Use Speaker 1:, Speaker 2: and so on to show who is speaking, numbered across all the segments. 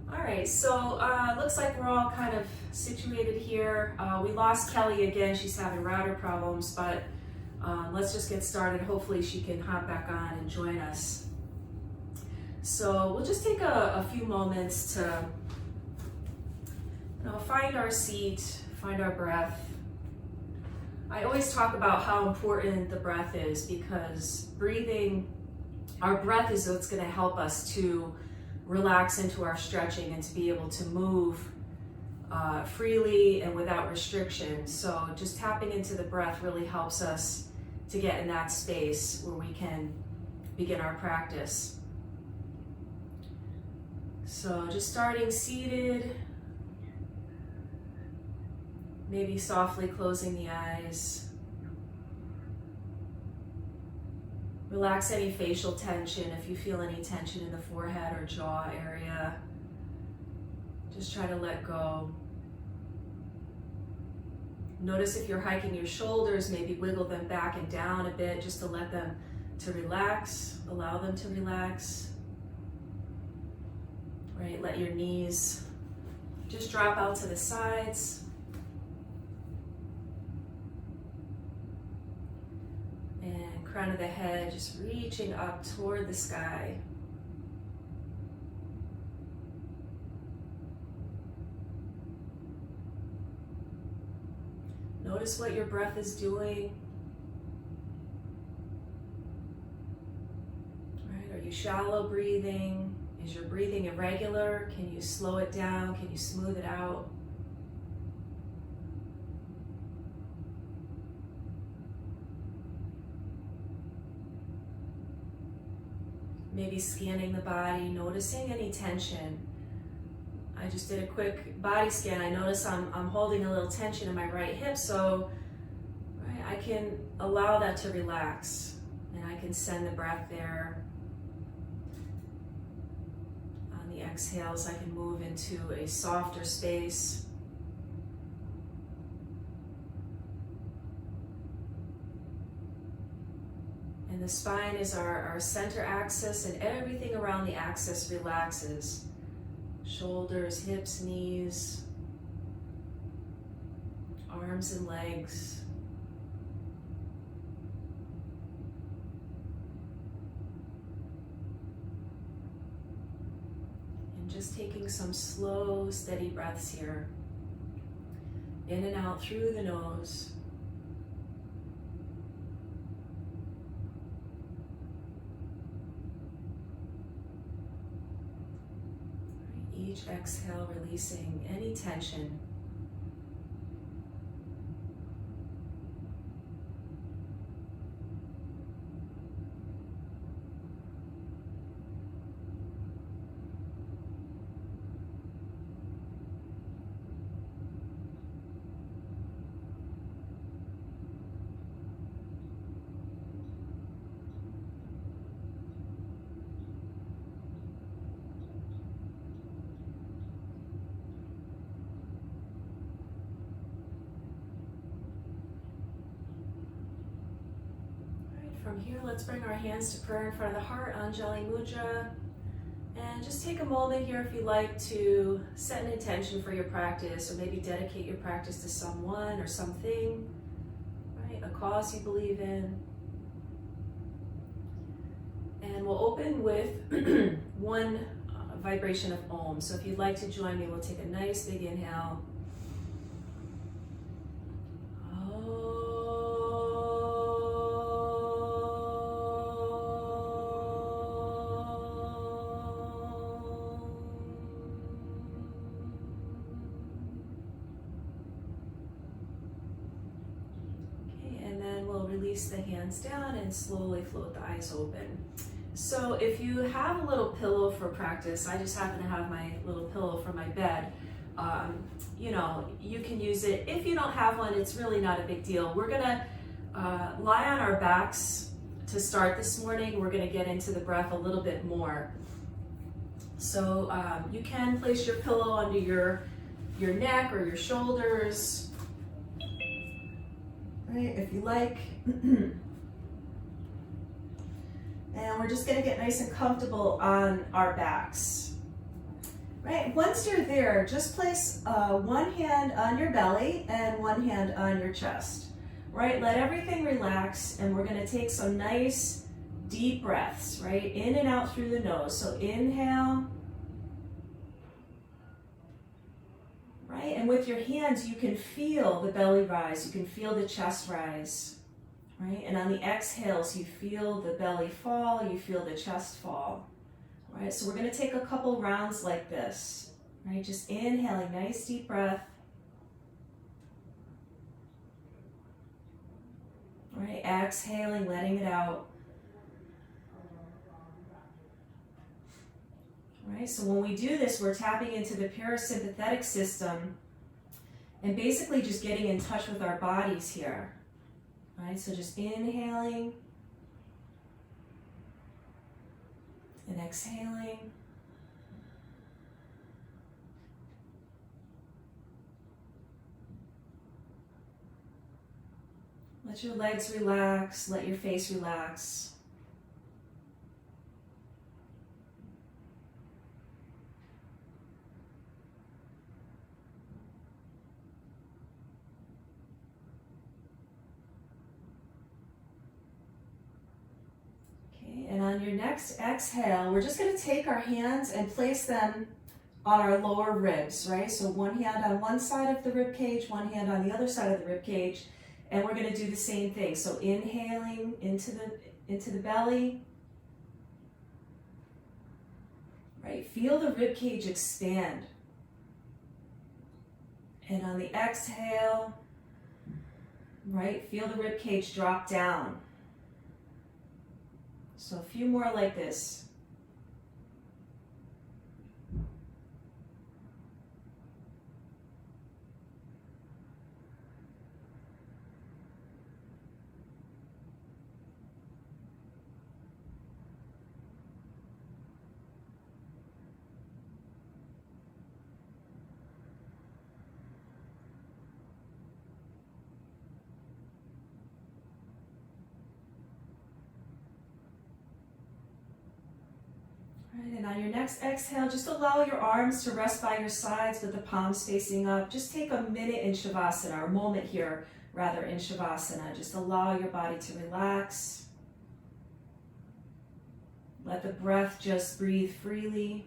Speaker 1: All right, so looks like we're all kind of situated here. We lost Kelly again. She's having router problems, but let's just get started. Hopefully she can hop back on and join us. So we'll just take a few moments to find our seat, find our breath. I always talk about how important the breath is because breathing, our breath is what's going to help us to relax into our stretching and to be able to move freely and without restriction. So just tapping into the breath really helps us to get in that space where we can begin our practice. So just starting seated, maybe softly closing the eyes. Relax any facial tension. If you feel any tension in the forehead or jaw area, just try to let go. Notice if you're hiking your shoulders, maybe wiggle them back and down a bit just to let them to relax, allow them to relax. Right, let your knees just drop out to the sides. And crown of the head just reaching up toward the sky. Notice what your breath is doing. Right, are you shallow breathing? Is your breathing irregular? Can you slow it down? Can you smooth it out? Maybe scanning the body, noticing any tension. I just did a quick body scan. I notice I'm holding a little tension in my right hip, so right, I can allow that to relax and I can send the breath there. On the exhales, I can move into a softer space. And the spine is our center axis, and everything around the axis relaxes. Shoulders, hips, knees, arms and legs. And just taking some slow, steady breaths here. In and out through the nose. Each exhale, releasing any tension. From here, let's bring our hands to prayer in front of the heart, Anjali Mudra. And just take a moment here if you'd like to set an intention for your practice, or maybe dedicate your practice to someone or something, right? A cause you believe in. And we'll open with one vibration of Om. So if you'd like to join me, we'll take a nice big inhale. Release the hands down and slowly float the eyes open. So if you have a little pillow for practice, I just happen to have my little pillow for my bed. You can use it. If you don't have one, it's really not a big deal. We're gonna lie on our backs to start this morning. We're gonna get into the breath a little bit more. So you can place your pillow under your neck or your shoulders. Right, if you like. And we're just gonna get nice and comfortable on our backs. Right, once you're there, just place one hand on your belly and one hand on your chest. Right, let everything relax, and we're going to take some nice deep breaths, right, in and out through the nose. So inhale, right, and with your hands you can feel the belly rise, you can feel the chest rise, right, and on the exhales you feel the belly fall, you feel the chest fall. Right, so we're going to take a couple rounds like this, right, just inhaling, nice deep breath, right, exhaling, letting it out, right, so when we do this, we're tapping into the parasympathetic system and basically just getting in touch with our bodies here, right, so just inhaling, and exhaling. Let your legs relax, let your face relax. And on your next exhale, we're just going to take our hands and place them on our lower ribs, right? So one hand on one side of the rib cage, one hand on the other side of the rib cage, and we're going to do the same thing. So inhaling into the belly, right? Feel the rib cage expand. And on the exhale, right? Feel the rib cage drop down. So a few more like this. And on your next exhale, just allow your arms to rest by your sides with the palms facing up. Just take a minute in Shavasana, or a moment here, rather, in Shavasana. Just allow your body to relax. Let the breath just breathe freely.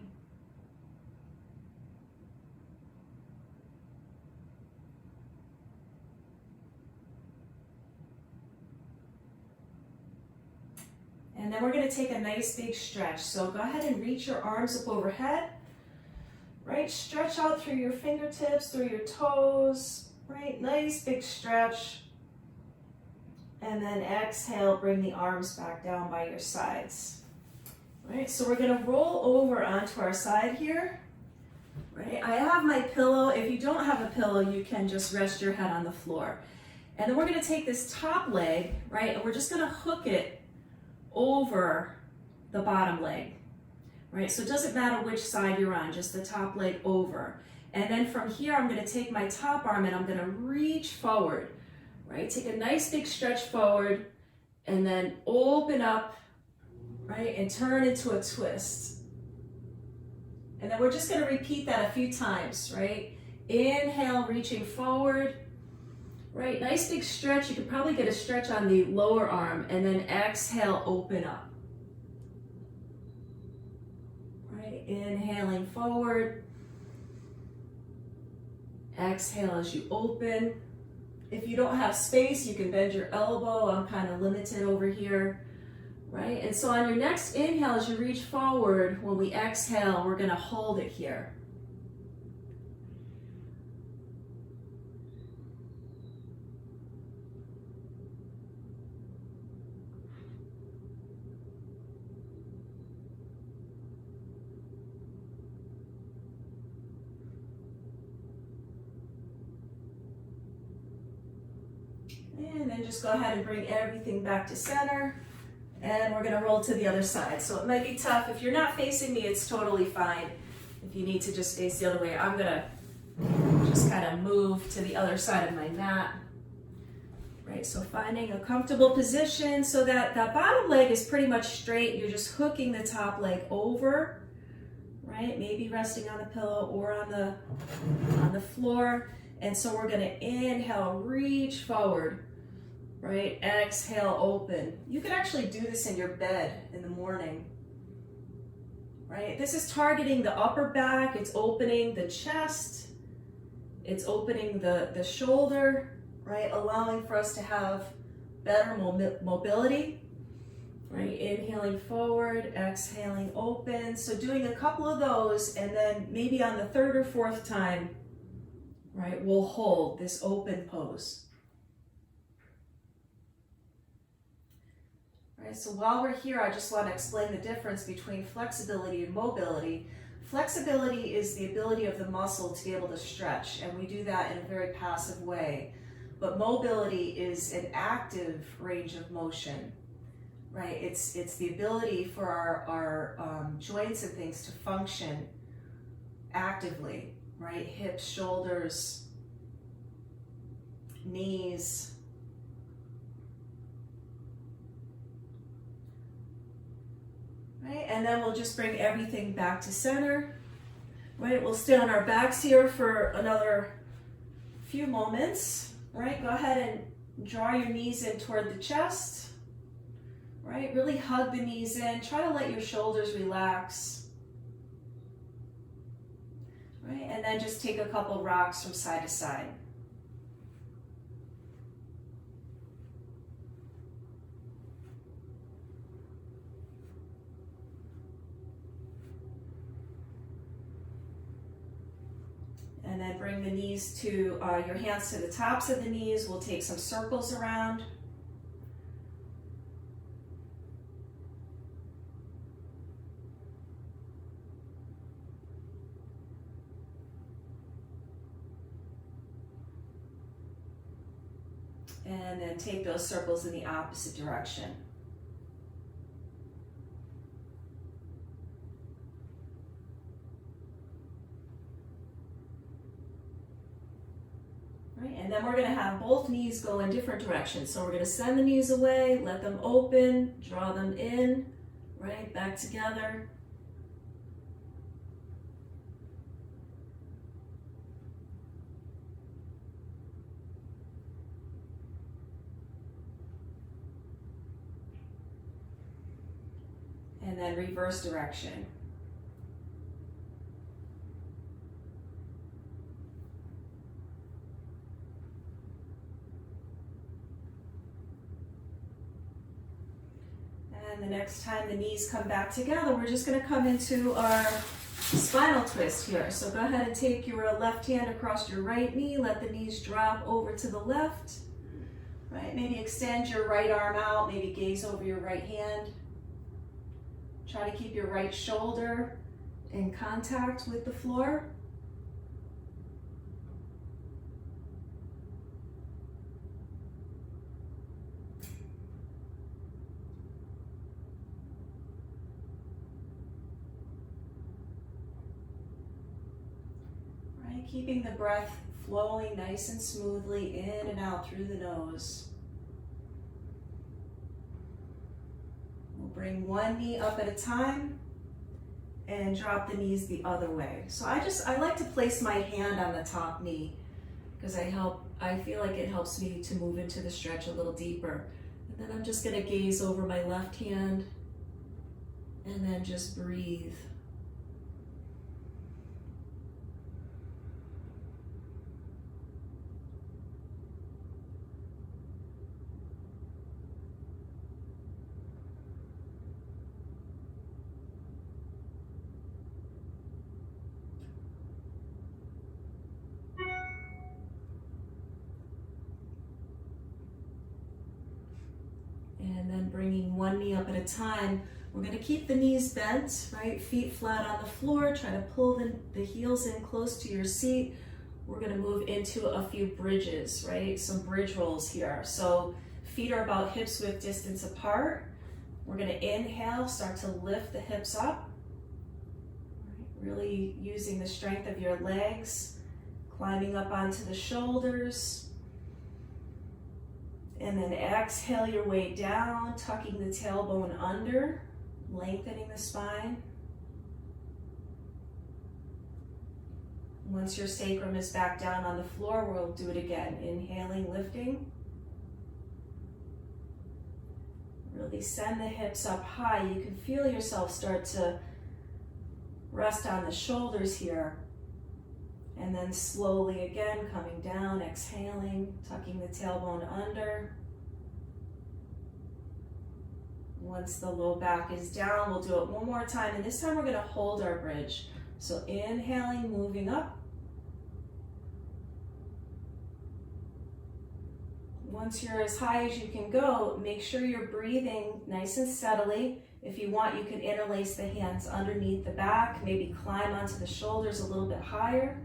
Speaker 1: And then we're going to take a nice big stretch. So go ahead and reach your arms up overhead, right? Stretch out through your fingertips, through your toes, right? Nice big stretch. And then exhale, bring the arms back down by your sides. Right, so we're going to roll over onto our side here. Right, I have my pillow. If you don't have a pillow, you can just rest your head on the floor. And then we're going to take this top leg, right, and we're just going to hook it over the bottom leg, right? So it doesn't matter which side you're on, just the top leg over. And then from here, I'm going to take my top arm and I'm going to reach forward, right? Take a nice big stretch forward and then open up, right? And turn into a twist. And then we're just going to repeat that a few times, right? Inhale, reaching forward. Right, nice big stretch. You could probably get a stretch on the lower arm, and then exhale, open up. Right, inhaling forward. Exhale as you open. If you don't have space, you can bend your elbow. I'm kind of limited over here. Right, and so on your next inhale, as you reach forward, when we exhale, we're going to hold it here. And then just go ahead and bring everything back to center. And we're gonna roll to the other side. So it might be tough. If you're not facing me, it's totally fine. If you need to just face the other way, I'm gonna just kind of move to the other side of my mat. Right, so finding a comfortable position so that that bottom leg is pretty much straight. You're just hooking the top leg over, right? Maybe resting on the pillow or on the floor. And so we're gonna inhale, reach forward, right? Exhale, open. You can actually do this in your bed in the morning, right? This is targeting the upper back. It's opening the chest. It's opening the shoulder, right? Allowing for us to have better mobility, right? Inhaling forward, exhaling open. So doing a couple of those, and then maybe on the third or fourth time, right, we'll hold this open pose. All right, so while we're here, I just want to explain the difference between flexibility and mobility. Flexibility is the ability of the muscle to be able to stretch, and we do that in a very passive way. But mobility is an active range of motion, right? It's the ability for our joints and things to function actively, right? Hips, shoulders, knees. Right, and then we'll just bring everything back to center. Right, we'll stay on our backs here for another few moments. Right, go ahead and draw your knees in toward the chest. Right, really hug the knees in. Try to let your shoulders relax. Right, and then just take a couple rocks from side to side. And then bring the knees to, your hands to the tops of the knees. We'll take some circles around. And then take those circles in the opposite direction. Right, and then we're going to have both knees go in different directions. So we're going to send the knees away, let them open, draw them in, right, back together. And then reverse direction. And the next time the knees come back together, we're just going to come into our spinal twist here. So go ahead and take your left hand across your right knee, let the knees drop over to the left. Right, maybe extend your right arm out, maybe gaze over your right hand. Try to keep your right shoulder in contact with the floor. Right, keeping the breath flowing nice and smoothly in and out through the nose. We'll bring one knee up at a time and drop the knees the other way. So I like to place my hand on the top knee because I feel like it helps me to move into the stretch a little deeper. And then I'm just going to gaze over my left hand and then just breathe. And then bringing one knee up at a time. We're going to keep the knees bent, right? Feet flat on the floor. Try to pull the heels in close to your seat. We're going to move into a few bridges, right? Some bridge rolls here. So feet are about hips width distance apart. We're going to inhale, start to lift the hips up. Right? Really using the strength of your legs, climbing up onto the shoulders. And then exhale your way down, tucking the tailbone under, lengthening the spine. Once your sacrum is back down on the floor, we'll do it again. Inhaling, lifting. Really send the hips up high. You can feel yourself start to rest on the shoulders here. And then slowly again coming down, exhaling, tucking the tailbone under. Once the low back is down, we'll do it one more time. And this time we're going to hold our bridge. So inhaling, moving up. Once you're as high as you can go, make sure you're breathing nice and steadily. If you want, you can interlace the hands underneath the back, maybe climb onto the shoulders a little bit higher,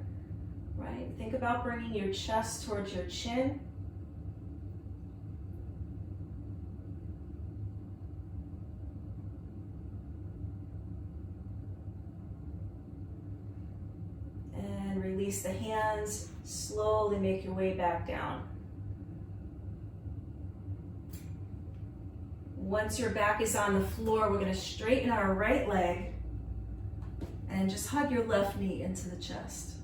Speaker 1: right? Think about bringing your chest towards your chin. And release the hands, slowly make your way back down. Once your back is on the floor, we're going to straighten our right leg and just hug your left knee into the chest.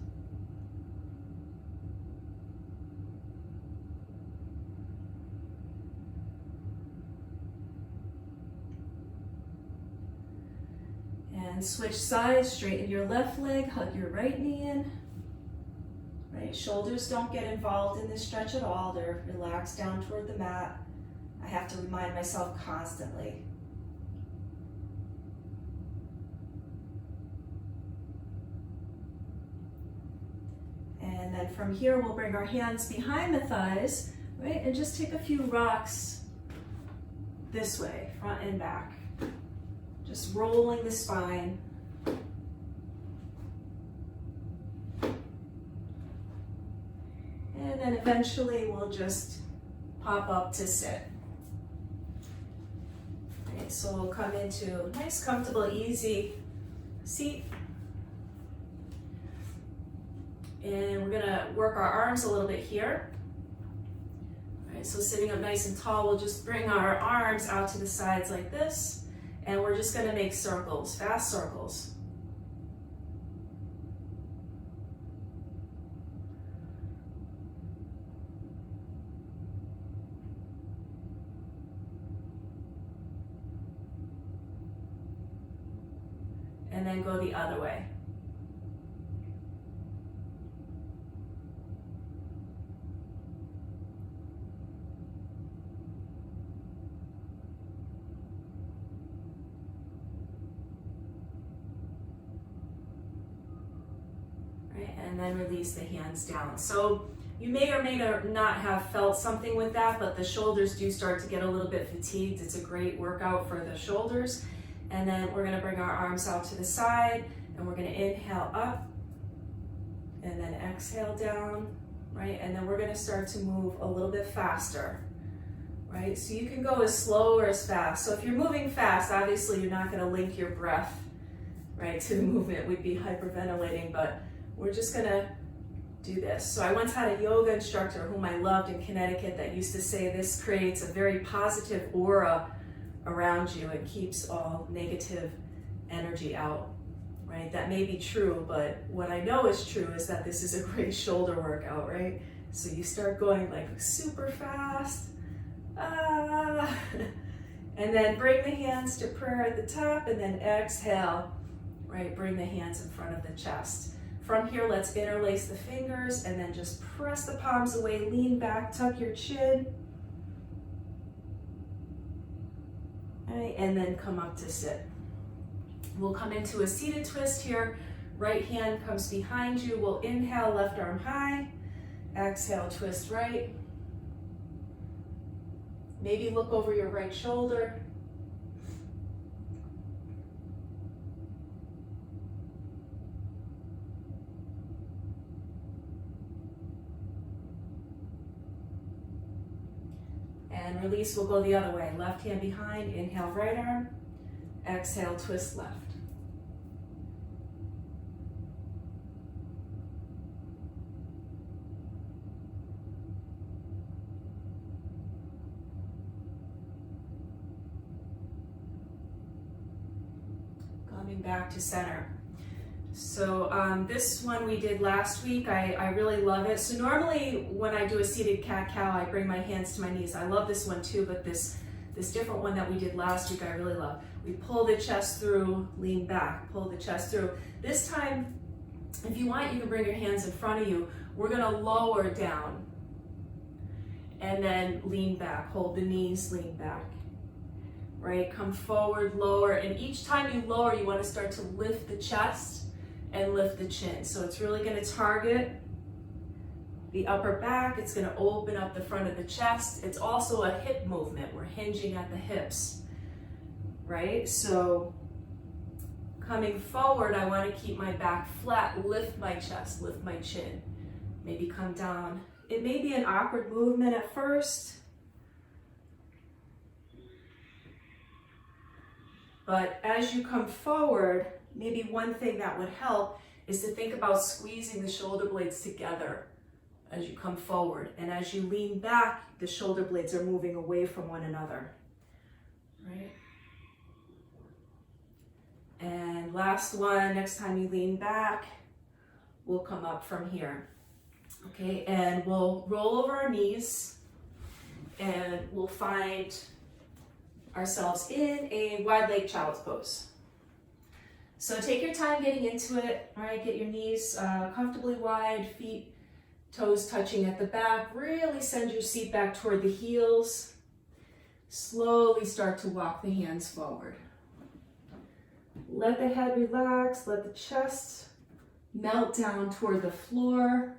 Speaker 1: And switch sides, straighten your left leg, hug your right knee in. Right, shoulders don't get involved in this stretch at all. They're relaxed down toward the mat. I have to remind myself constantly. And then from here, we'll bring our hands behind the thighs, right? And just take a few rocks this way, front and back. Just rolling the spine. And then eventually we'll just pop up to sit. Okay, so we'll come into a nice, comfortable, easy seat. And we're gonna work our arms a little bit here. All right, so sitting up nice and tall, we'll just bring our arms out to the sides like this. And we're just gonna make circles, fast circles. And then go the other way. Right, and then release the hands down. So you may or may not have felt something with that, but the shoulders do start to get a little bit fatigued. It's a great workout for the shoulders. And then we're gonna bring our arms out to the side and we're gonna inhale up and then exhale down, right? And then we're gonna start to move a little bit faster, right? So you can go as slow or as fast. So if you're moving fast, obviously you're not gonna link your breath, right, to the movement. We'd be hyperventilating, but we're just gonna do this. So I once had a yoga instructor whom I loved in Connecticut that used to say this creates a very positive aura around you. It keeps all negative energy out, right? That may be true, but what I know is true is that this is a great shoulder workout, right? So you start going like super fast, and then bring the hands to prayer at the top and then exhale, right? Bring the hands in front of the chest. From here, let's interlace the fingers and then just press the palms away, lean back, tuck your chin. Right, and then come up to sit. We'll come into a seated twist here. Right hand comes behind you. We'll inhale, left arm high. Exhale, twist right. Maybe look over your right shoulder. And release, we'll go the other way. Left hand behind, inhale right arm, exhale, twist left. Coming back to center. So this one we did last week, I really love it. So normally when I do a seated cat-cow, I bring my hands to my knees. I love this one too, but this different one that we did last week, I really love. We pull the chest through, lean back, pull the chest through. This time, if you want, you can bring your hands in front of you. We're gonna lower down and then lean back, hold the knees, lean back. Right, come forward, lower, and each time you lower, you wanna start to lift the chest and lift the chin. So it's really gonna target the upper back. It's gonna open up the front of the chest. It's also a hip movement. We're hinging at the hips, right? So coming forward, I wanna keep my back flat, lift my chest, lift my chin. Maybe come down. It may be an awkward movement at first, but as you come forward, maybe one thing that would help is to think about squeezing the shoulder blades together as you come forward. And as you lean back, the shoulder blades are moving away from one another, right? And last one, next time you lean back, we'll come up from here. Okay, and we'll roll over our knees and we'll find ourselves in a wide leg child's pose. So take your time getting into it, all right? Get your knees comfortably wide, feet, toes touching at the back. Really send your seat back toward the heels. Slowly start to walk the hands forward. Let the head relax, let the chest melt down toward the floor.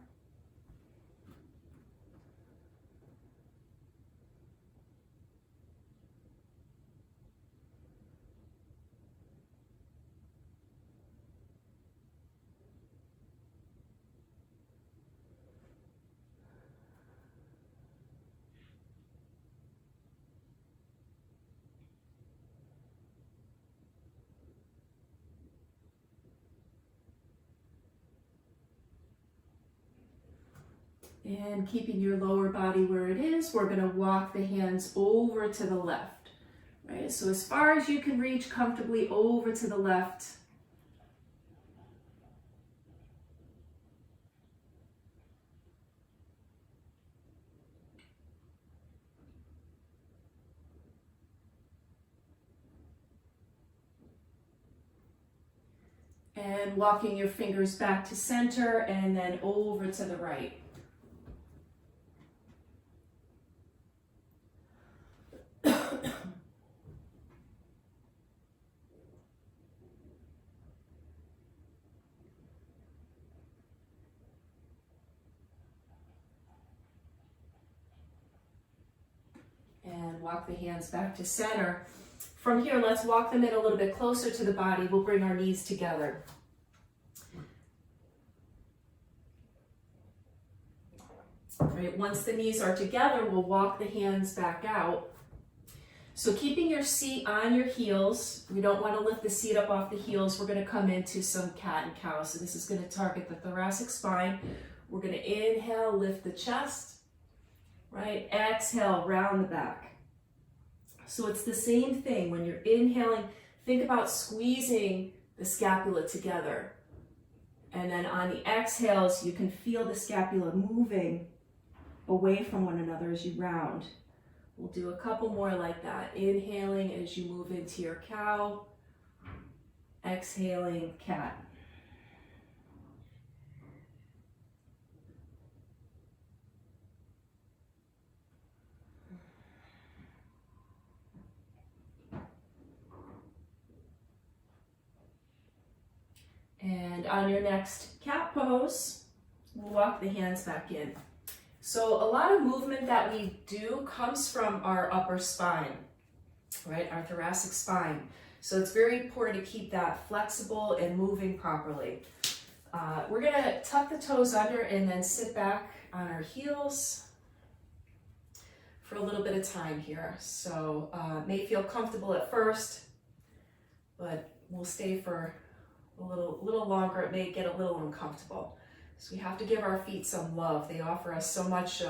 Speaker 1: And keeping your lower body where it is, we're gonna walk the hands over to the left, right? So as far as you can reach comfortably over to the left. And walking your fingers back to center and then over to the right. And walk the hands back to center. From here, let's walk them in a little bit closer to the body. We'll bring our knees together. All right, once the knees are together, we'll walk the hands back out. So keeping your seat on your heels, we don't want to lift the seat up off the heels. We're going to come into some cat and cow. So this is going to target the thoracic spine. We're going to inhale, lift the chest, right? Exhale, round the back. So it's the same thing. When you're inhaling, think about squeezing the scapula together. And then on the exhales, you can feel the scapula moving away from one another as you round. We'll do a couple more like that. Inhaling as you move into your cow. Exhaling, cat. And on your next cat pose, we'll walk the hands back in. So a lot of movement that we do comes from our upper spine, right? Our thoracic spine. So it's very important to keep that flexible and moving properly. We're gonna tuck the toes under and then sit back on our heels for a little bit of time here. So may feel comfortable at first, but we'll stay for a little longer. It may get a little uncomfortable. So we have to give our feet some love. They offer us so much.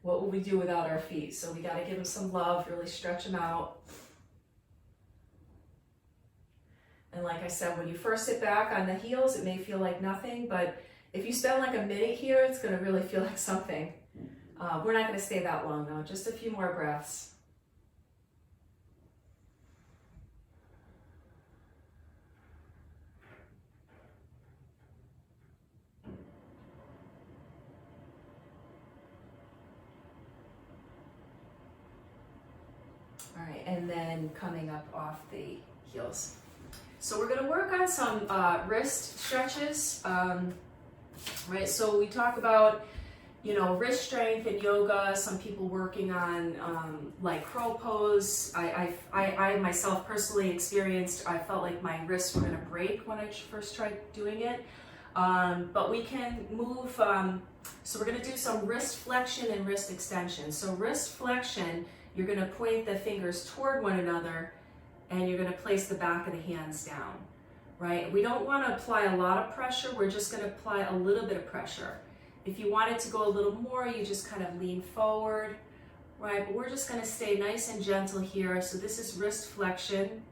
Speaker 1: What would we do without our feet? So we got to give them some love, really stretch them out. And like I said, when you first sit back on the heels, it may feel like nothing, but if you spend like a minute here, it's gonna really feel like something. We're not gonna stay that long though, just a few more breaths. All right, and then coming up off the heels. So we're gonna work on some wrist stretches, right? So we talk about, you know, wrist strength in yoga, some people working on like crow pose. I myself personally experienced, I felt like my wrists were gonna break when I first tried doing it. But we can move, so we're gonna do some wrist flexion and wrist extension. So wrist flexion, you're gonna point the fingers toward one another and you're gonna place the back of the hands down, right? We don't wanna apply a lot of pressure, we're just gonna apply a little bit of pressure. If you want it to go a little more, you just kind of lean forward, right? But we're just gonna stay nice and gentle here. So this is wrist flexion.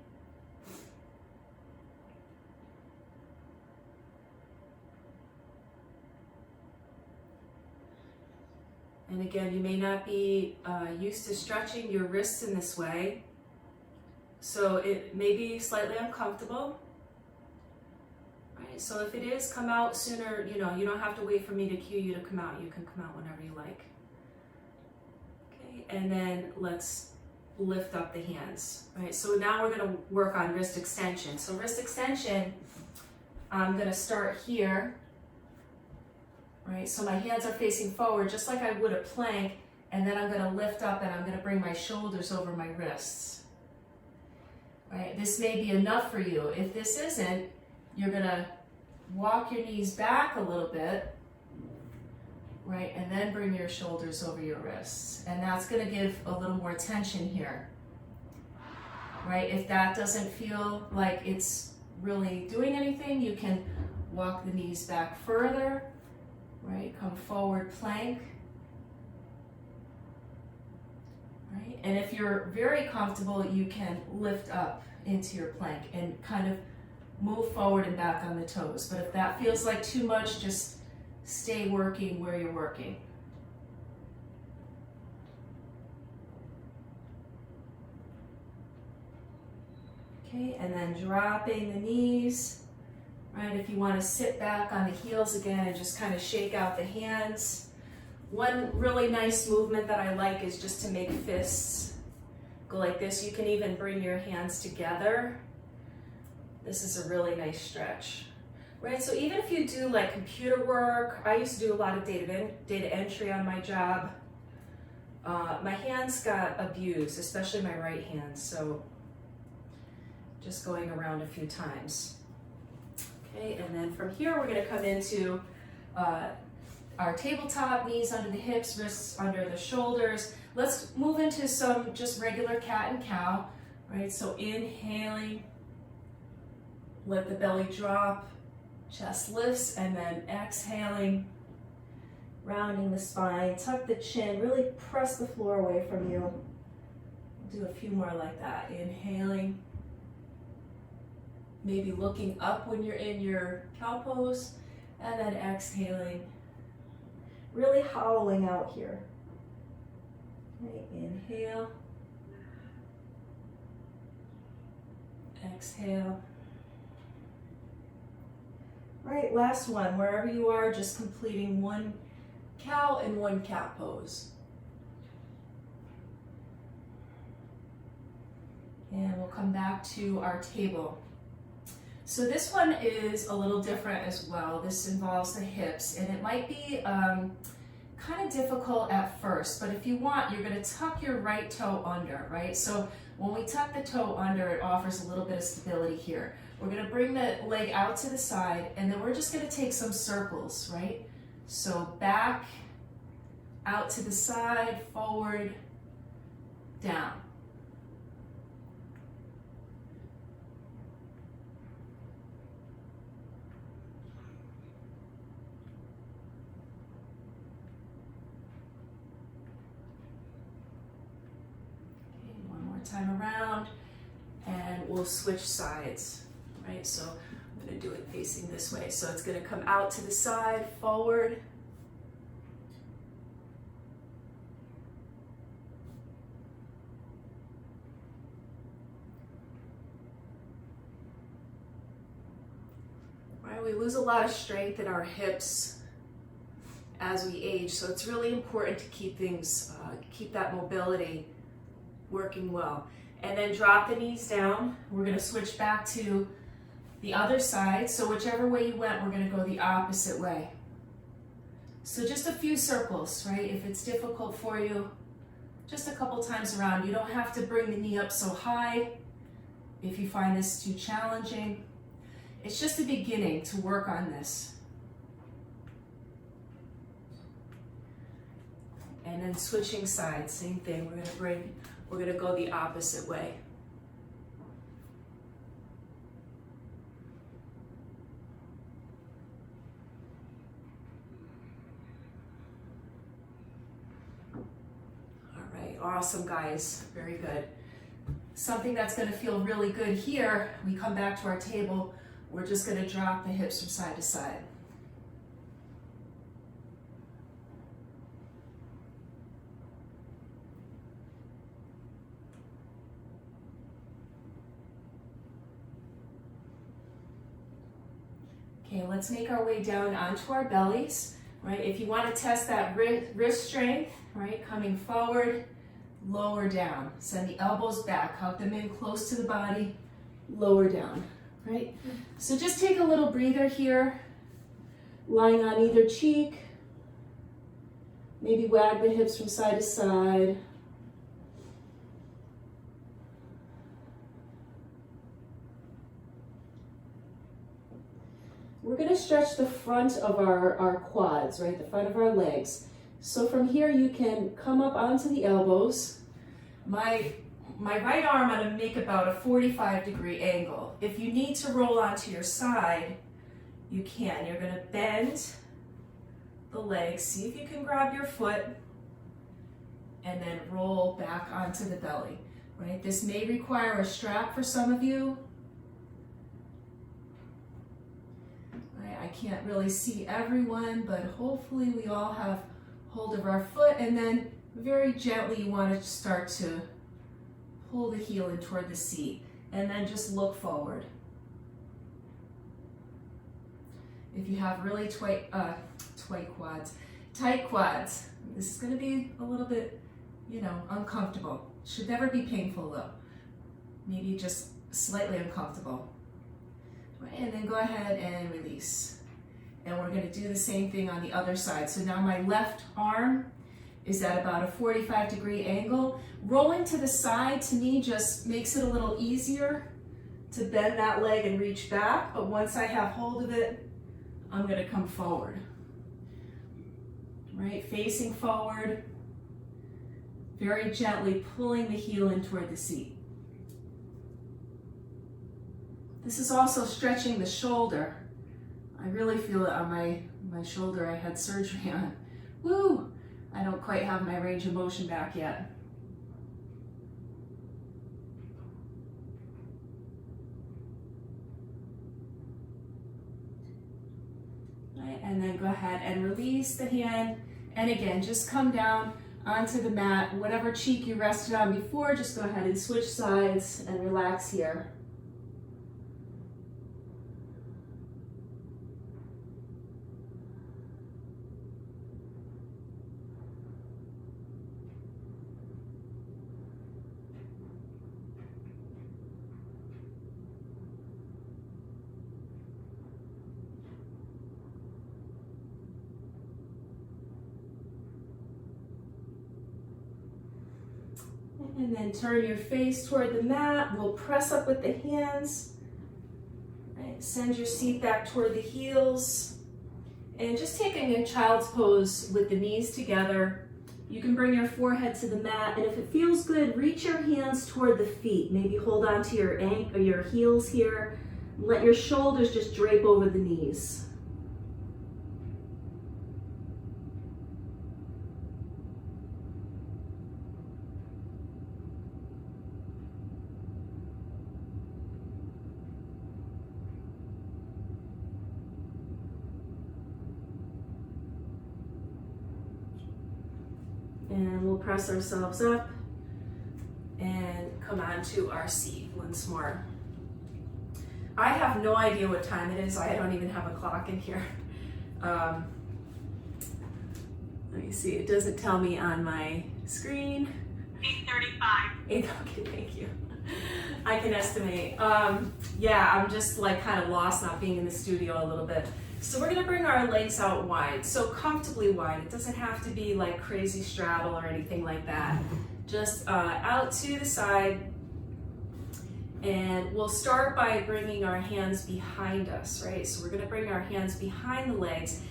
Speaker 1: And again, you may not be used to stretching your wrists in this way, so it may be slightly uncomfortable. Right, so if it is, come out sooner. You know, you don't have to wait for me to cue you to come out. You can come out whenever you like. Okay, and then let's lift up the hands. Right, so now we're going to work on wrist extension. So wrist extension, I'm going to start here. Right, so my hands are facing forward just like I would a plank, and then I'm going to lift up and I'm going to bring my shoulders over my wrists. Right, this may be enough for you. If this isn't, you're going to walk your knees back a little bit, right, and then bring your shoulders over your wrists. And that's going to give a little more tension here. Right, if that doesn't feel like it's really doing anything, you can walk the knees back further. Right, come forward plank. Right, and if you're very comfortable, you can lift up into your plank and kind of move forward and back on the toes. But if that feels like too much, just stay working where you're working. Okay, and then dropping the knees. Right, if you want to sit back on the heels again and just kind of shake out the hands. One really nice movement that I like is just to make fists go like this. You can even bring your hands together. This is a really nice stretch. Right, so even if you do like computer work, I used to do a lot of data entry on my job. My hands got abused, especially my right hand, so just going around a few times. Okay, and then from here we're going to come into our tabletop, knees under the hips, wrists under the shoulders. Let's move into some just regular cat and cow, right? So inhaling, let the belly drop, chest lifts, and then exhaling, rounding the spine, tuck the chin, really press the floor away from you. Do a few more like that. Inhaling. Maybe looking up when you're in your cow pose, and then exhaling, really hollowing out here. Okay, inhale, exhale. All right, last one, wherever you are, just completing one cow and one cat pose. And we'll come back to our table. So this one is a little different as well. This involves the hips, and it might be kind of difficult at first, but if you want, you're going to tuck your right toe under, right? So when we tuck the toe under, it offers a little bit of stability here. We're going to bring the leg out to the side, and then we're just going to take some circles, right? So back, out to the side, forward, down. Time around, and we'll switch sides. right? So I'm gonna do it facing this way. So it's gonna come out to the side, forward. Right, we lose a lot of strength in our hips as we age, so it's really important to keep things, keep that mobility working well. And then drop the knees down. We're gonna switch back to the other side. So whichever way you went, we're gonna go the opposite way. So just a few circles, right? If it's difficult for you, just a couple times around. You don't have to bring the knee up so high if you find this too challenging. It's just a beginning to work on this. And then switching sides, same thing. We're gonna go the opposite way. All right, awesome guys, very good. Something that's gonna feel really good here, we come back to our table, we're just gonna drop the hips from side to side. Okay, let's make our way down onto our bellies, right? If you want to test that wrist strength, right, coming forward, lower down. Send the elbows back, hug them in close to the body, lower down, right? So just take a little breather here, lying on either cheek. Maybe wag the hips from side to side. We're going to stretch the front of our quads, right? The front of our legs. So from here you can come up onto the elbows. My right arm, I'm going to make about a 45-degree angle. If you need to roll onto your side, you can. You're going to bend the legs. See if you can grab your foot and then roll back onto the belly, right? This may require a strap for some of you. I can't really see everyone, but hopefully we all have hold of our foot, and then very gently you want to start to pull the heel in toward the seat, and then just look forward. If you have really tight quads, this is going to be a little bit, uncomfortable. Should never be painful though. Maybe just slightly uncomfortable. And then go ahead and release. And we're going to do the same thing on the other side. So now my left arm is at about a 45-degree angle. Rolling to the side to me just makes it a little easier to bend that leg and reach back. But once I have hold of it, I'm going to come forward. Right, facing forward, very gently pulling the heel in toward the seat. This is also stretching the shoulder. I really feel it on my shoulder. I had surgery on. Woo! I don't quite have my range of motion back yet. Right, and then go ahead and release the hand. And again, just come down onto the mat. Whatever cheek you rested on before, just go ahead and switch sides and relax here. And then turn your face toward the mat. We'll press up with the hands. Right. Send your seat back toward the heels. And just taking a child's pose with the knees together. You can bring your forehead to the mat. And if it feels good, reach your hands toward the feet. Maybe hold on to your heels here. Let your shoulders just drape over the knees. And we'll press ourselves up and come on to our seat once more. I have no idea what time it is. I don't even have a clock in here. Let me see, it doesn't tell me on my screen.
Speaker 2: 8:35.
Speaker 1: Okay, thank you. I can estimate. Yeah, I'm just like kind of lost not being in the studio a little bit. So we're gonna bring our legs out wide, so comfortably wide. It doesn't have to be like crazy straddle or anything like that. Just out to the side. And we'll start by bringing our hands behind us, right? So we're gonna bring our hands behind the legs.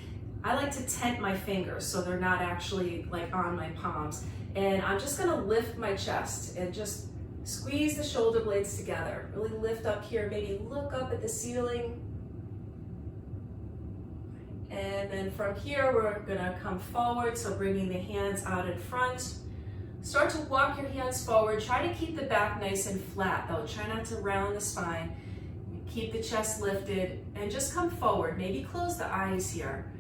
Speaker 1: I like to tent my fingers so they're not actually like on my palms. And I'm just gonna lift my chest and just squeeze the shoulder blades together. Really lift up here, maybe look up at the ceiling. And then from here, we're gonna come forward, so bringing the hands out in front. Start to walk your hands forward. Try to keep the back nice and flat though. Try not to round the spine. Keep the chest lifted and just come forward. Maybe close the eyes here.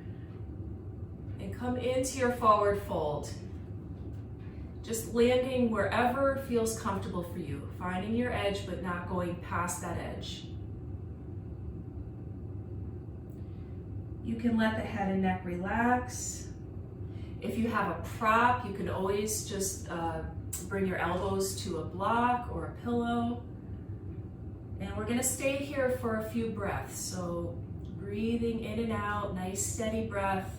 Speaker 1: And come into your forward fold. Just landing wherever feels comfortable for you. Finding your edge, but not going past that edge. You can let the head and neck relax. If you have a prop, you can always just bring your elbows to a block or a pillow. And we're gonna stay here for a few breaths. So breathing in and out, nice steady breath.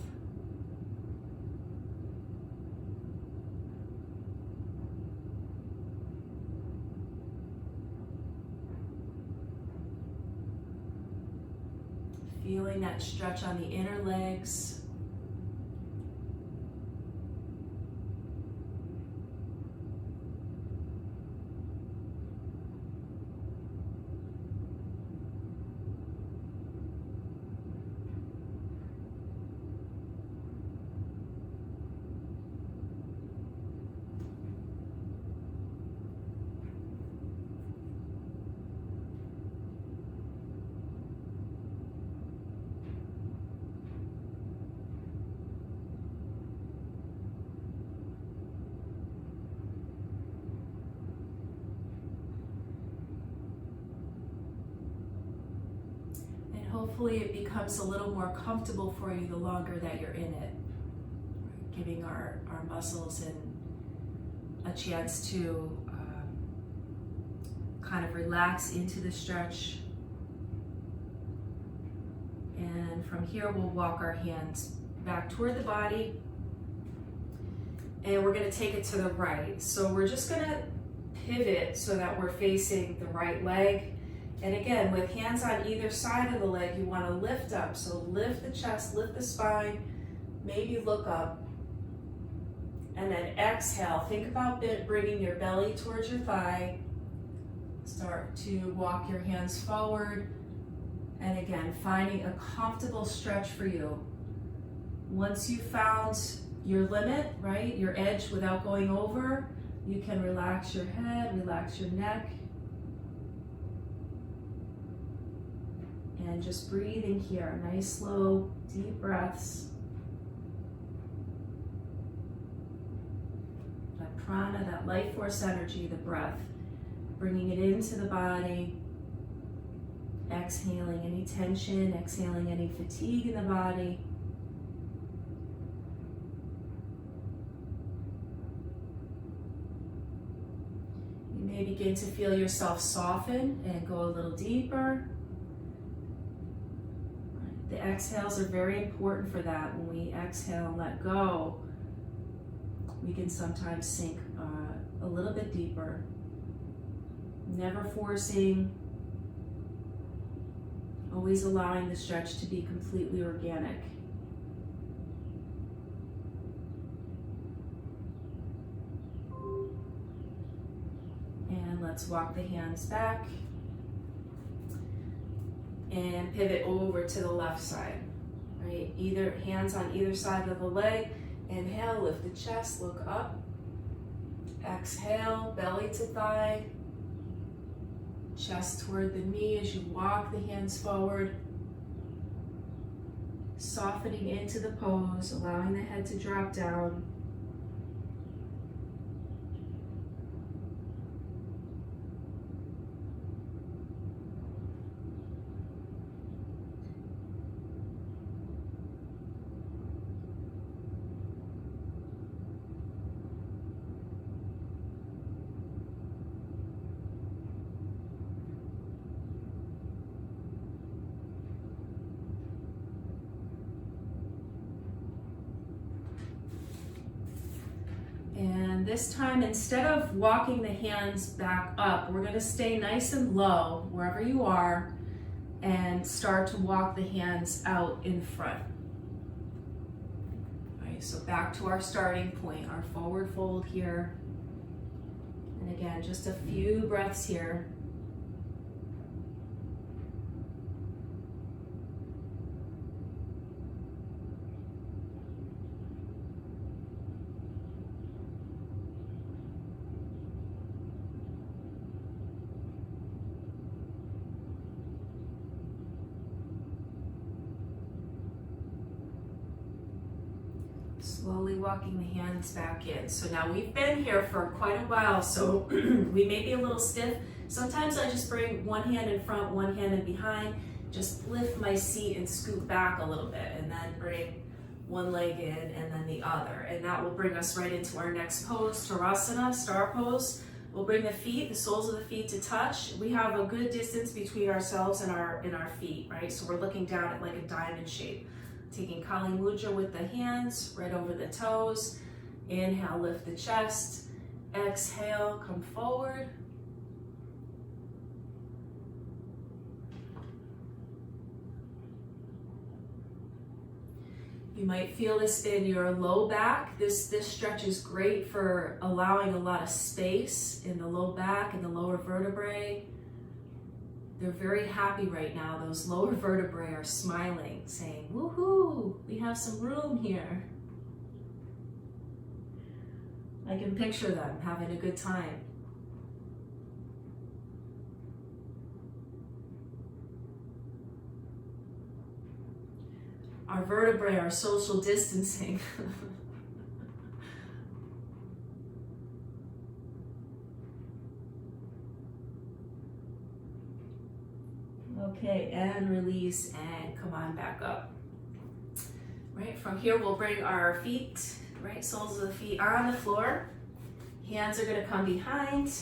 Speaker 1: Feeling that stretch on the inner legs. Hopefully it becomes a little more comfortable for you the longer that you're in it. Giving our muscles a chance to kind of relax into the stretch. And from here we'll walk our hands back toward the body. And we're gonna take it to the right. So we're just gonna pivot so that we're facing the right leg. And again, with hands on either side of the leg, you want to lift up. So lift the chest, lift the spine, maybe look up. And then exhale. Think about bringing your belly towards your thigh. Start to walk your hands forward. And again, finding a comfortable stretch for you. Once you've found your limit, right, your edge without going over, you can relax your head, relax your neck. And just breathing here, nice, slow, deep breaths. That prana, that life force energy, the breath, bringing it into the body. Exhaling any tension, exhaling any fatigue in the body. You may begin to feel yourself soften and go a little deeper. The exhales are very important for that. When we exhale and let go, we can sometimes sink a little bit deeper. Never forcing, always allowing the stretch to be completely organic. And let's walk the hands back. And pivot over to the left side, right? Either hands on either side of the leg. Inhale, lift the chest, look up. Exhale, belly to thigh. Chest toward the knee as you walk the hands forward. Softening into the pose, allowing the head to drop down. this time, instead of walking the hands back up, we're gonna stay nice and low wherever you are and start to walk the hands out in front. All right, so back to our starting point, our forward fold here. And again, just a few breaths here. Slowly walking the hands back in. So now we've been here for quite a while, so we may be a little stiff. Sometimes I just bring one hand in front, one hand in behind, just lift my seat and scoot back a little bit, and then bring one leg in and then the other. And that will bring us right into our next pose, Tadasana, star pose. We'll bring the feet, the soles of the feet to touch. We have a good distance between ourselves and our feet, right? So we're looking down at like a diamond shape. Taking Kali Mudra with the hands right over the toes. Inhale, lift the chest. Exhale, come forward. You might feel this in your low back. This stretch is great for allowing a lot of space in the low back and the lower vertebrae. They're very happy right now. Those lower vertebrae are smiling, saying, woohoo, we have some room here. I can picture them having a good time. Our vertebrae are social distancing. Okay, and release and come on back up. Right, from here we'll bring our feet, right, soles of the feet on the floor. Hands are gonna come behind.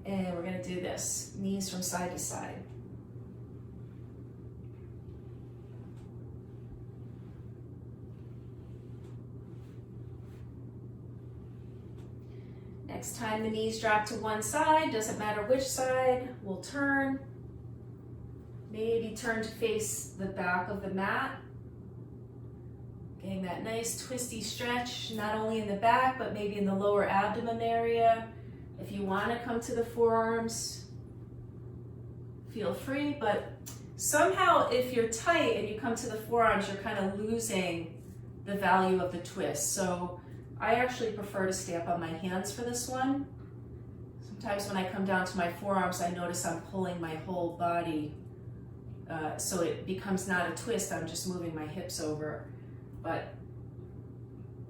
Speaker 1: And we're gonna do this, knees from side to side. Next time the knees drop to one side, doesn't matter which side, we'll turn. Maybe turn to face the back of the mat. Getting that nice twisty stretch, not only in the back, but maybe in the lower abdomen area. If you want to come to the forearms, feel free, but somehow if you're tight and you come to the forearms, you're kind of losing the value of the twist. So I actually prefer to stay up on my hands for this one. Sometimes when I come down to my forearms, I notice I'm pulling my whole body. So it becomes not a twist, I'm just moving my hips over. But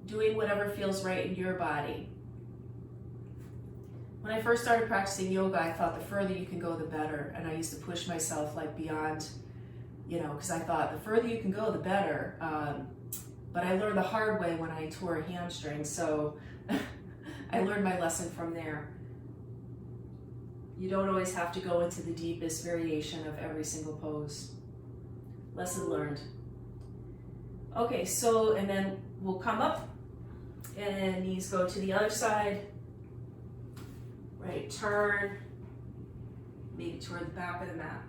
Speaker 1: doing whatever feels right in your body. When I first started practicing yoga, I thought the further you can go, the better. And I used to push myself like beyond, because I thought the further you can go, the better. But I learned the hard way when I tore a hamstring, so I learned my lesson from there. You don't always have to go into the deepest variation of every single pose. Lesson learned. Okay, so, and then we'll come up and knees go to the other side. Right, turn, maybe toward the back of the mat.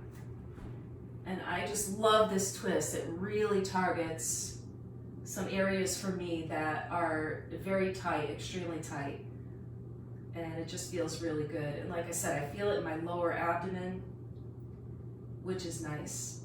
Speaker 1: And I just love this twist. It really targets some areas for me that are very tight, extremely tight. And it just feels really good. And like I said, I feel it in my lower abdomen, which is nice.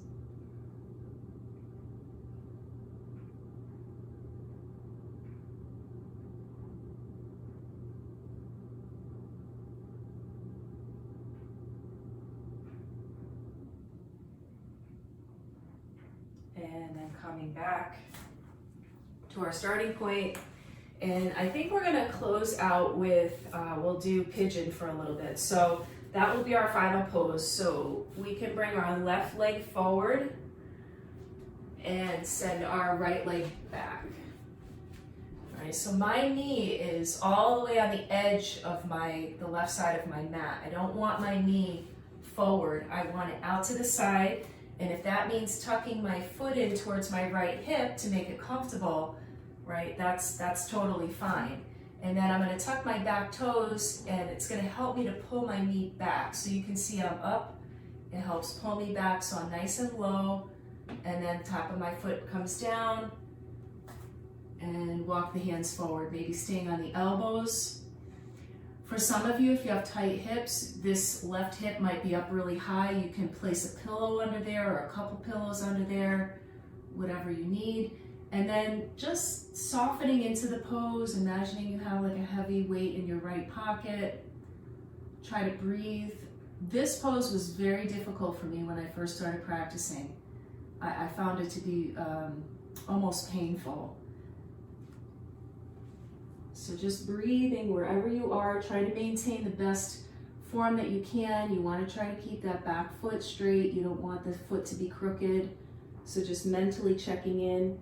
Speaker 1: And then coming back to our starting point. And I think we're gonna close out with, we'll do pigeon for a little bit. So that will be our final pose. So we can bring our left leg forward and send our right leg back. All right, so my knee is all the way on the edge of the left side of my mat. I don't want my knee forward. I want it out to the side. And if that means tucking my foot in towards my right hip to make it comfortable, right, that's totally fine. And then I'm gonna tuck my back toes, and it's gonna help me to pull my knee back. So you can see I'm up, it helps pull me back so I'm nice and low, and then top of my foot comes down, and walk the hands forward, maybe staying on the elbows. For some of you, if you have tight hips, this left hip might be up really high. You can place a pillow under there or a couple pillows under there, whatever you need. And then just softening into the pose, imagining you have like a heavy weight in your right pocket. Try to breathe. This pose was very difficult for me when I first started practicing. I found it to be almost painful. So just breathing wherever you are, try to maintain the best form that you can. You want to try to keep that back foot straight. You don't want the foot to be crooked. So just mentally checking in.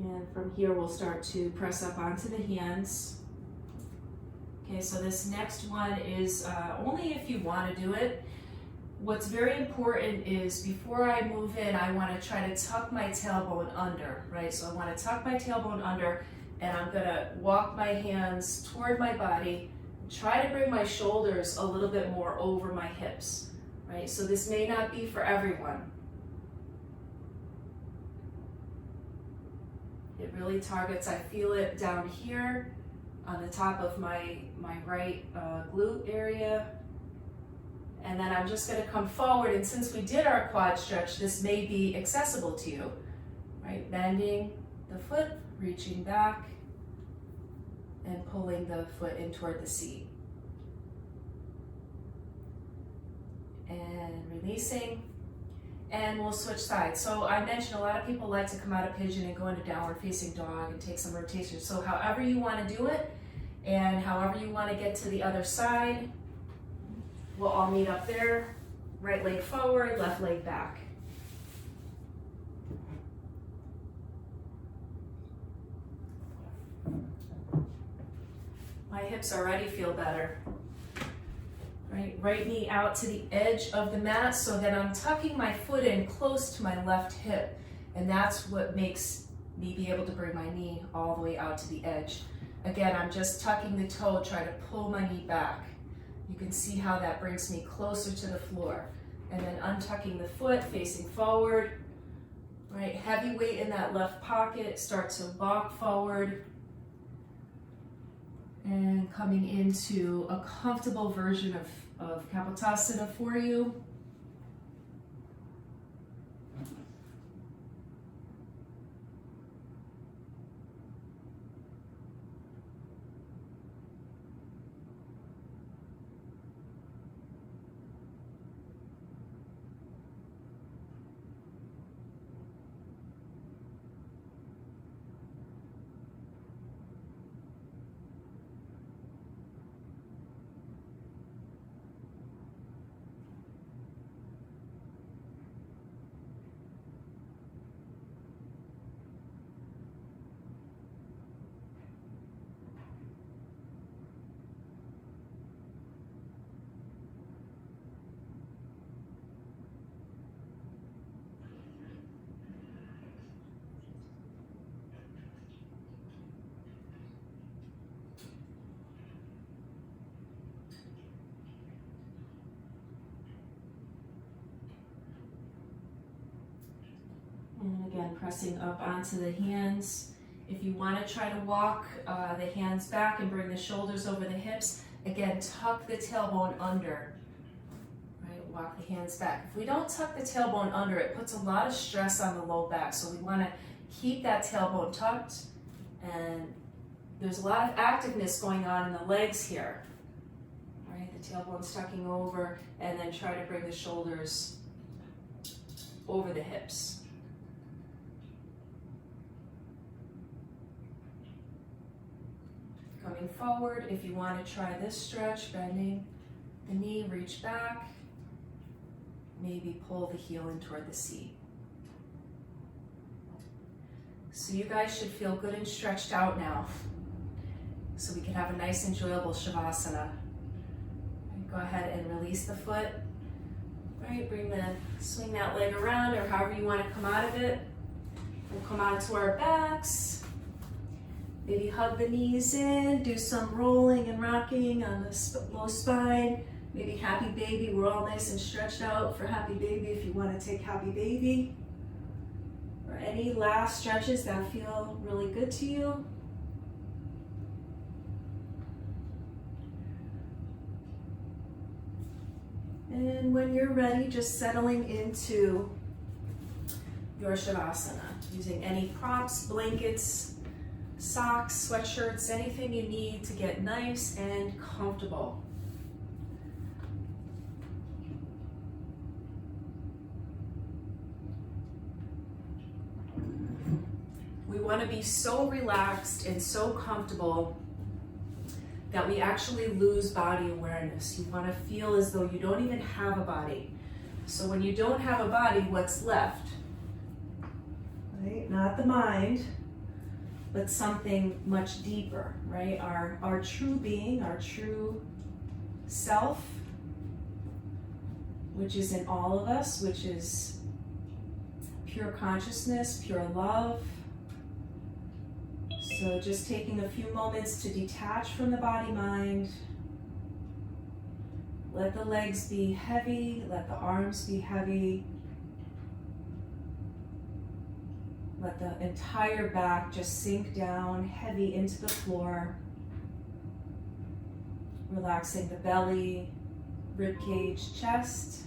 Speaker 1: And from here, we'll start to press up onto the hands. Okay, so this next one is only if you want to do it. What's very important is before I move in, I want to try to tuck my tailbone under, right? So I want to tuck my tailbone under, and I'm going to walk my hands toward my body, try to bring my shoulders a little bit more over my hips, right? So this may not be for everyone. It really targets, I feel it down here on the top of my right glute area. And then I'm just gonna come forward, and since we did our quad stretch, this may be accessible to you, right? Bending the foot, reaching back, and pulling the foot in toward the seat. And releasing. And we'll switch sides. So I mentioned a lot of people like to come out of pigeon and go into downward facing dog and take some rotation. So however you want to do it, and however you want to get to the other side, we'll all meet up there. Right leg forward, left leg back. My hips already feel better. Right knee out to the edge of the mat, so that I'm tucking my foot in close to my left hip, and that's what makes me be able to bring my knee all the way out to the edge. Again, I'm just tucking the toe, try to pull my knee back. You can see how that brings me closer to the floor. And then untucking the foot, facing forward, right? Heavy weight in that left pocket, start to walk forward. And coming into a comfortable version of Kapotasana for you. And again, pressing up onto the hands. If you want to try to walk the hands back and bring the shoulders over the hips, again, tuck the tailbone under. Right, walk the hands back. If we don't tuck the tailbone under, it puts a lot of stress on the low back. So we want to keep that tailbone tucked And there's a lot of activeness going on in the legs here. Right, the tailbone's tucking over, and then try to bring the shoulders over the hips. Coming forward, if you want to try this stretch, bending the knee, reach back. Maybe pull the heel in toward the seat. So you guys should feel good and stretched out now. So we can have a nice, enjoyable Shavasana. Right, go ahead and release the foot. Right, swing that leg around, or however you want to come out of it. We'll come onto our backs. Maybe hug the knees in, do some rolling and rocking on the low spine. Maybe happy baby, we're all nice and stretched out for happy baby if you want to take happy baby. Or any last stretches that feel really good to you. And when you're ready, just settling into your Shavasana, using any props, blankets, socks, sweatshirts, anything you need to get nice and comfortable. We want to be so relaxed and so comfortable that we actually lose body awareness. You want to feel as though you don't even have a body. So when you don't have a body, what's left? Right? Not the mind, but something much deeper, right? Our true being, our true self, which is in all of us, which is pure consciousness, pure love. So just taking a few moments to detach from the body-mind. Let the legs be heavy, let the arms be heavy. Let the entire back just sink down heavy into the floor. Relaxing the belly, rib cage, chest.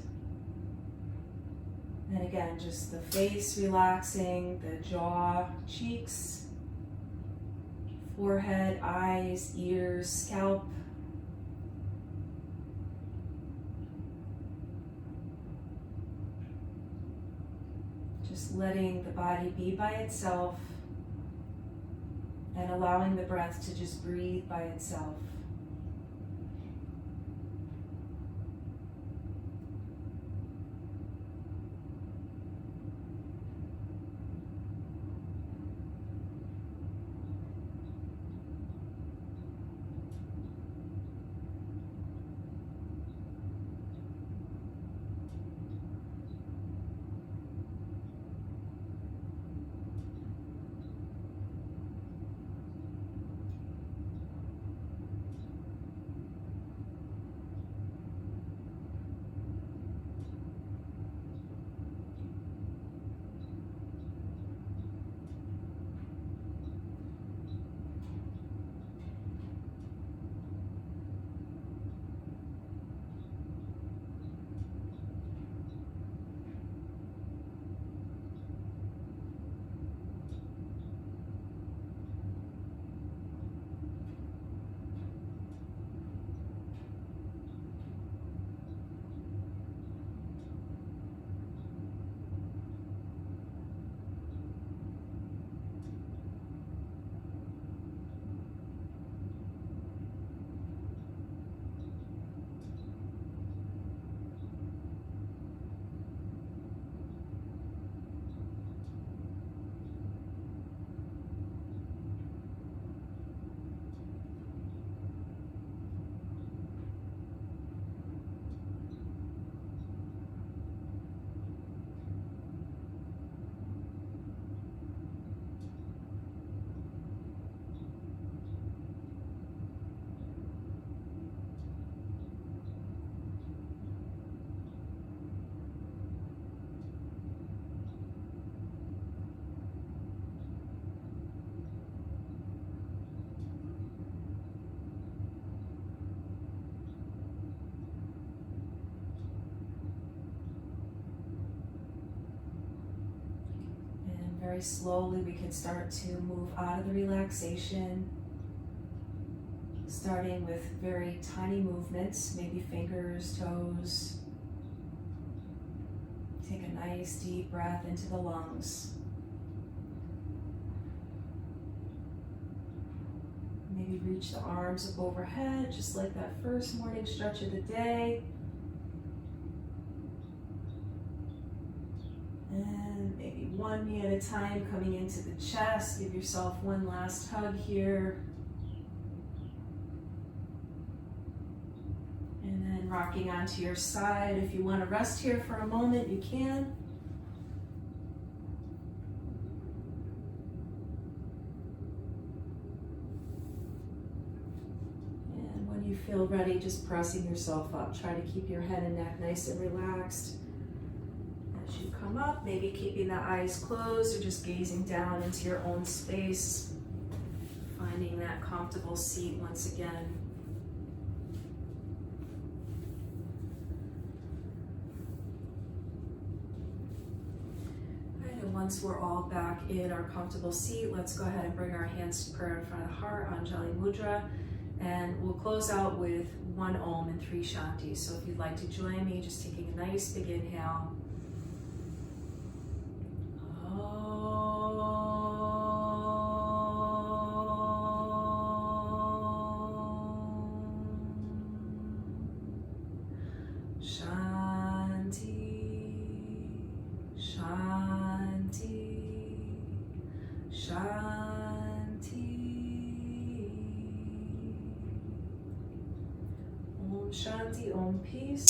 Speaker 1: And again, just the face relaxing, the jaw, cheeks, forehead, eyes, ears, scalp. Just letting the body be by itself and allowing the breath to just breathe by itself. very slowly we can start to move out of the relaxation, starting with very tiny movements, maybe fingers, toes. Take a nice deep breath into the lungs. Maybe reach the arms up overhead, just like that first morning stretch of the day. And maybe one knee at a time, coming into the chest. Give yourself one last hug here. And then rocking onto your side. If you want to rest here for a moment, you can. And when you feel ready, just pressing yourself up. Try to keep your head and neck nice and relaxed. As you come up, maybe keeping the eyes closed or just gazing down into your own space. Finding that comfortable seat once again. Once we're all back in our comfortable seat, let's go ahead and bring our hands to prayer in front of the heart, Anjali Mudra, and we'll close out with 1 Om and 3 Shanti. So if you'd like to join me, just taking a nice big inhale. Shanti, Om, peace.